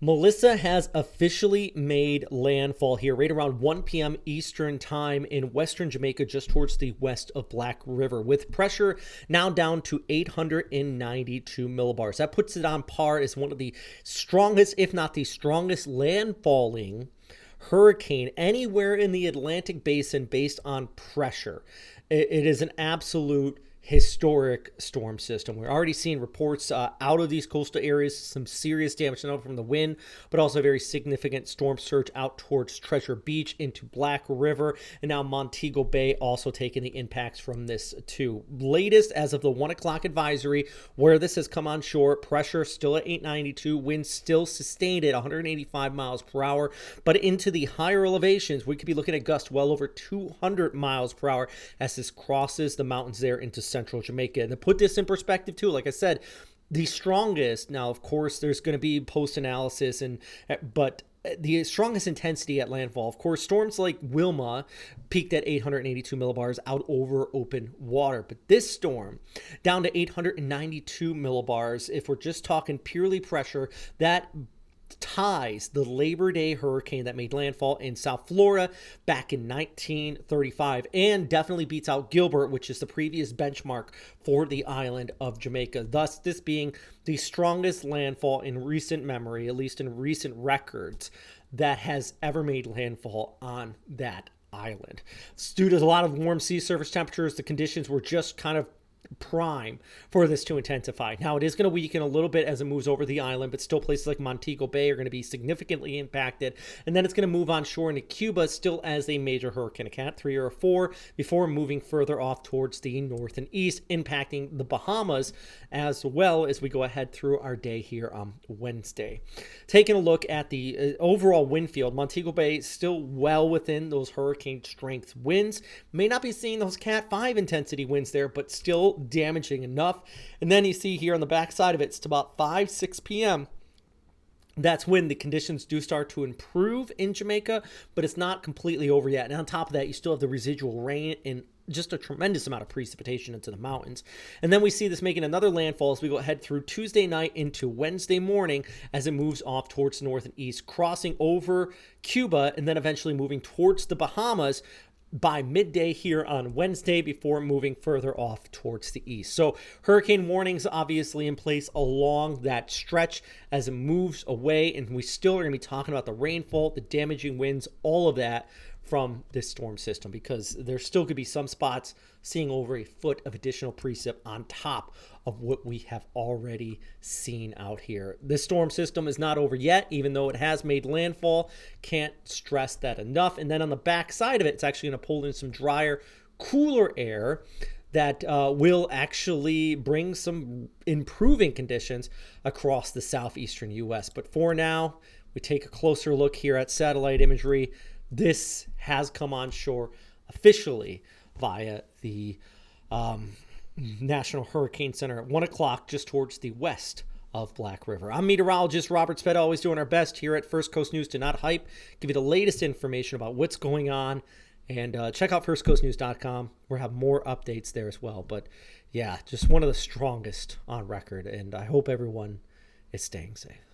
Melissa has officially made landfall here right around 1 p.m. Eastern time in western Jamaica, just towards the west of Black River, with pressure now down to 892 millibars. That puts it on par as one of the strongest, if not the strongest, landfalling hurricane anywhere in the Atlantic basin based on pressure. It is an absolute historic storm system. We're already seeing reports out of these coastal areas, some serious damage not only from the wind, but also a very significant storm surge out towards Treasure Beach into Black River, and now Montego Bay also taking the impacts from this too. Latest as of the 1 o'clock advisory, where this has come on shore, pressure still at 892, winds still sustained at 185 miles per hour, but into the higher elevations, we could be looking at gusts well over 200 miles per hour as this crosses the mountains there into central Jamaica. And to put this in perspective too, like I said, the strongest, now of course there's going to be post-analysis, but the strongest intensity at landfall, of course, storms like Wilma peaked at 882 millibars out over open water. But this storm down to 892 millibars, if we're just talking purely pressure, that ties the Labor Day hurricane that made landfall in South Florida back in 1935, and definitely beats out Gilbert, which is the previous benchmark for the island of Jamaica. Thus, this being the strongest landfall in recent memory, at least in recent records, that has ever made landfall on that island. Due to a lot of warm sea surface temperatures, the conditions were just kind of prime for this to intensify. Now, it is going to weaken a little bit as it moves over the island, but still places like Montego Bay are going to be significantly impacted. And then it's going to move on shore into Cuba still as a major hurricane, a Cat 3 or a 4, before moving further off towards the north and east, impacting the Bahamas as well as we go ahead through our day here on Wednesday. Taking a look at the overall wind field, Montego Bay still well within those hurricane strength winds. May not be seeing those Cat 5 intensity winds there, but still damaging enough. And then you see here on the back side of it, it's about 6 p.m. That's when the conditions do start to improve in Jamaica, but it's not completely over yet. And on top of that, you still have the residual rain and just a tremendous amount of precipitation into the mountains. And then we see this making another landfall as we go ahead through Tuesday night into Wednesday morning as it moves off towards the north and east, crossing over Cuba and then eventually moving towards the Bahamas by midday here on Wednesday before moving further off towards the east. So hurricane warnings obviously in place along that stretch as it moves away, and we still are going to be talking about the rainfall, the damaging winds, all of that from this storm system, because there still could be some spots seeing over a foot of additional precip on top of what we have already seen out here. This storm system is not over yet, even though it has made landfall. Can't stress that enough. And then on the back side of it, it's actually going to pull in some drier, cooler air that will actually bring some improving conditions across the southeastern U.S. But for now, we take a closer look here at satellite imagery. This has come on shore officially via the National Hurricane Center at 1 o'clock just towards the west of Black River. I'm meteorologist Robert Sped, always doing our best here at First Coast News to not hype, give you the latest information about what's going on, and check out firstcoastnews.com. We'll have more updates there as well. But yeah, just one of the strongest on record, and I hope everyone is staying safe.